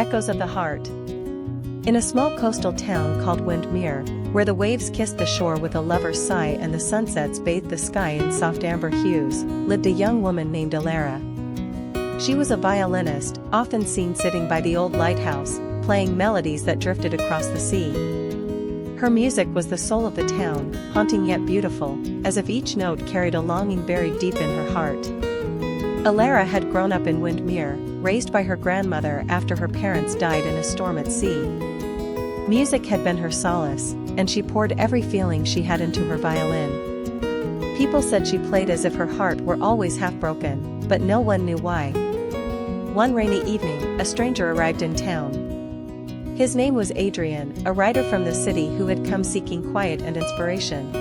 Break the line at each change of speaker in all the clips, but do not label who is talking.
Echoes of the Heart. In a small coastal town called Windmere, where the waves kissed the shore with a lover's sigh and the sunsets bathed the sky in soft amber hues, lived a young woman named Alara. She was a violinist, often seen sitting by the old lighthouse, playing melodies that drifted across the sea. Her music was the soul of the town, haunting yet beautiful, as if each note carried a longing buried deep in her heart. Alara had grown up in Windmere, raised by her grandmother after her parents died in a storm at sea. Music had been her solace, and she poured every feeling she had into her violin. People said she played as if her heart were always half broken, but no one knew why. One rainy evening, a stranger arrived in town. His name was Adrian, a writer from the city who had come seeking quiet and inspiration.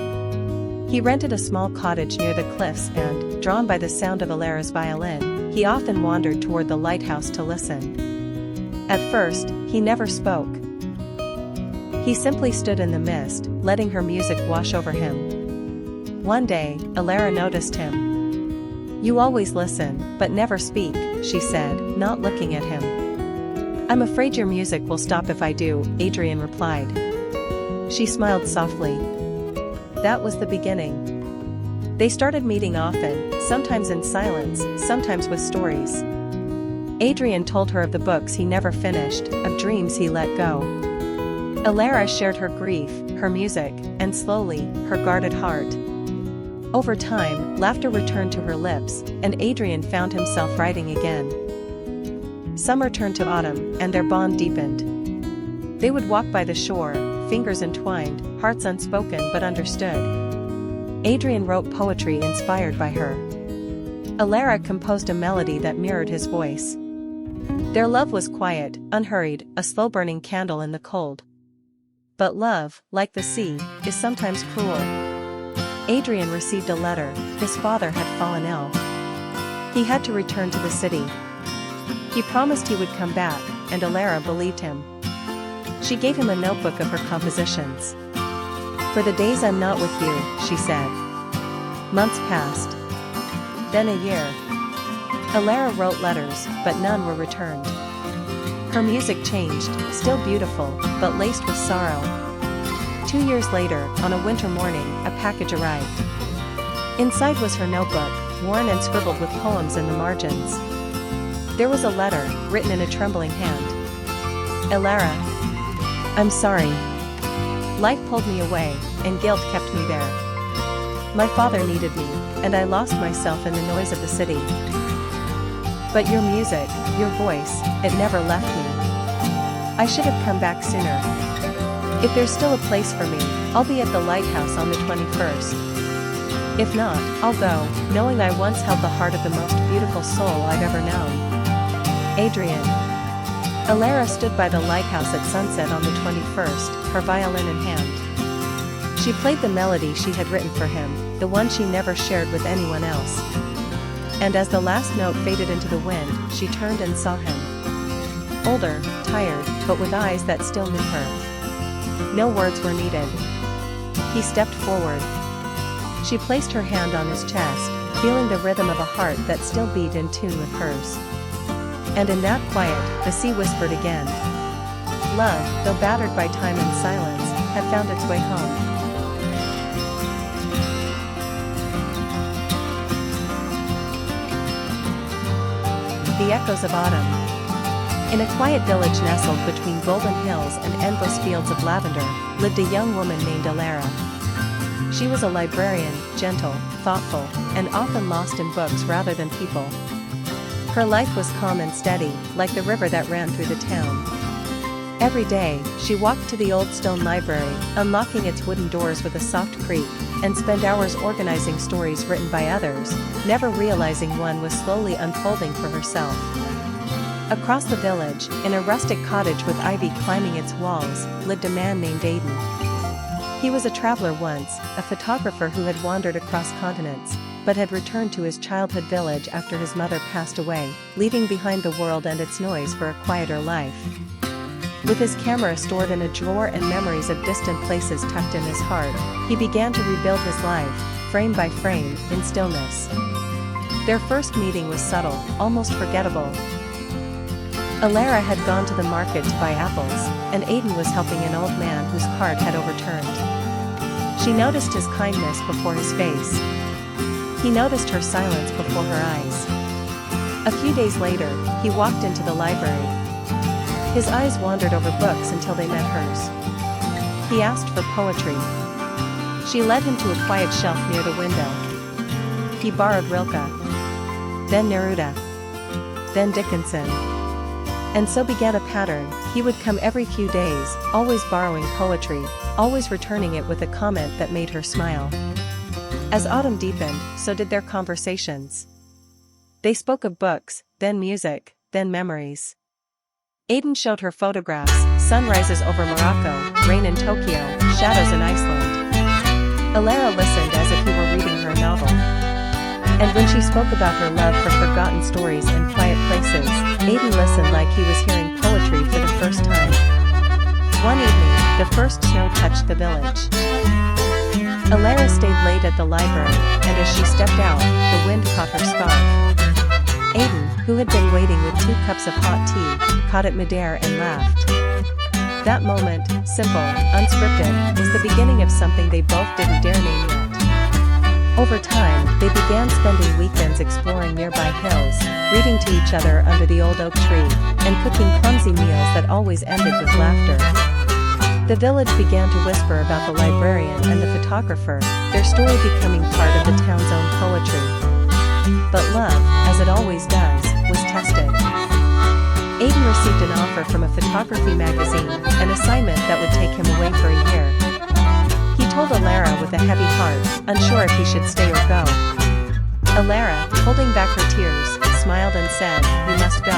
He rented a small cottage near the cliffs and, drawn by the sound of Alara's violin, he often wandered toward the lighthouse to listen. At first, he never spoke. He simply stood in the mist, letting her music wash over him. One day, Alara noticed him. "You always listen, but never speak," she said, not looking at him. "I'm afraid your music will stop if I do," Adrian replied. She smiled softly. That was the beginning. They started meeting often, sometimes in silence, sometimes with stories. Adrian told her of the books he never finished, of dreams he let go. Alara shared her grief, her music, and slowly, her guarded heart. Over time, laughter returned to her lips, and Adrian found himself writing again. Summer turned to autumn, and their bond deepened. They would walk by the shore, fingers entwined, hearts unspoken but understood. Adrian wrote poetry inspired by her. Alara composed a melody that mirrored his voice. Their love was quiet, unhurried, a slow-burning candle in the cold. But love, like the sea, is sometimes cruel. Adrian received a letter. His father had fallen ill. He had to return to the city. He promised he would come back, and Alara believed him. She gave him a notebook of her compositions. "For the days I'm not with you," she said. Months passed. Then a year. Alara wrote letters, but none were returned. Her music changed, still beautiful, but laced with sorrow. 2 years later, on a winter morning, a package arrived. Inside was her notebook, worn and scribbled with poems in the margins. There was a letter, written in a trembling hand. "Alara, I'm sorry. Life pulled me away, and guilt kept me there. My father needed me, and I lost myself in the noise of the city. But your music, your voice, it never left me. I should have come back sooner. If there's still a place for me, I'll be at the lighthouse on the 21st. If not, I'll go, knowing I once held the heart of the most beautiful soul I've ever known." Adrian. Alara stood by the lighthouse at sunset on the 21st, her violin in hand. She played the melody she had written for him, the one she never shared with anyone else. And as the last note faded into the wind, she turned and saw him. Older, tired, but with eyes that still knew her. No words were needed. He stepped forward. She placed her hand on his chest, feeling the rhythm of a heart that still beat in tune with hers. And in that quiet, the sea whispered again. Love, though battered by time and silence, had found its way home. The Echoes of Autumn. In a quiet village nestled between golden hills and endless fields of lavender, lived a young woman named Alara. She was a librarian, gentle, thoughtful, and often lost in books rather than people. Her life was calm and steady, like the river that ran through the town. Every day, she walked to the old stone library, unlocking its wooden doors with a soft creak, and spent hours organizing stories written by others, never realizing one was slowly unfolding for herself. Across the village, in a rustic cottage with ivy climbing its walls, lived a man named Aidan. He was a traveler once, a photographer who had wandered across continents, but had returned to his childhood village after his mother passed away, leaving behind the world and its noise for a quieter life. With his camera stored in a drawer and memories of distant places tucked in his heart, he began to rebuild his life, frame by frame, in stillness. Their first meeting was subtle, almost forgettable. Alara had gone to the market to buy apples, and Aidan was helping an old man whose cart had overturned. She noticed his kindness before his face. He noticed her silence before her eyes. A few days later, he walked into the library. His eyes wandered over books until they met hers. He asked for poetry. She led him to a quiet shelf near the window. He borrowed Rilke, then Neruda, then Dickinson. And so began a pattern. He would come every few days, always borrowing poetry, always returning it with a comment that made her smile. As autumn deepened, so did their conversations. They spoke of books, then music, then memories. Aidan showed her photographs, sunrises over Morocco, rain in Tokyo, shadows in Iceland. Alara listened as if he were reading her a novel. And when she spoke about her love for forgotten stories and quiet places, Aidan listened like he was hearing poetry for the first time. One evening, the first snow touched the village. Alara stayed late at the library, and as she stepped out, the wind caught her scarf. Aidan, who had been waiting with 2 cups of hot tea, caught it midair and laughed. That moment, simple, unscripted, was the beginning of something they both didn't dare name yet. Over time, they began spending weekends exploring nearby hills, reading to each other under the old oak tree, and cooking clumsy meals that always ended with laughter. The village began to whisper about the librarian and the photographer, their story becoming part of the town's own poetry. But love, as it always does, was tested. Aidan received an offer from a photography magazine, an assignment that would take him away for a year. He told Alara with a heavy heart, unsure if he should stay or go. Alara, holding back her tears, smiled and said, "You must go.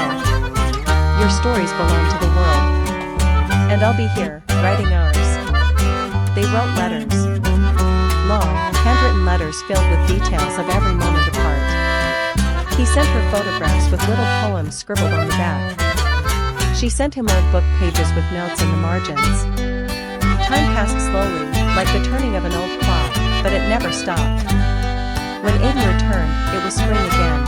Your stories belong to the world. And I'll be here, writing ours." They wrote letters. Long, handwritten letters filled with details of every moment apart. He sent her photographs with little poems scribbled on the back. She sent him old book pages with notes in the margins. Time passed slowly, like the turning of an old clock, but it never stopped. When Aidan returned, it was spring again.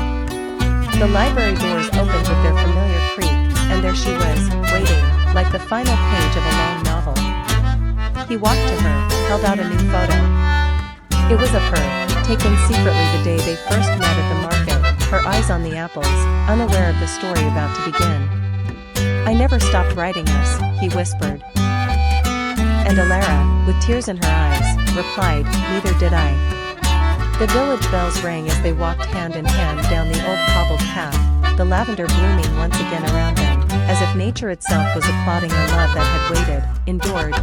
The library doors opened with their familiar creak, and there she was, waiting, like the final page of a long novel. He walked to her, held out a new photo. It was of her, taken secretly the day they first met at the market, her eyes on the apples, unaware of the story about to begin. "I never stopped writing us," he whispered. And Alara, with tears in her eyes, replied, "Neither did I." The village bells rang as they walked hand in hand down the old cobbled path, the lavender blooming once again around them, as if nature itself was applauding a love that had waited, endured,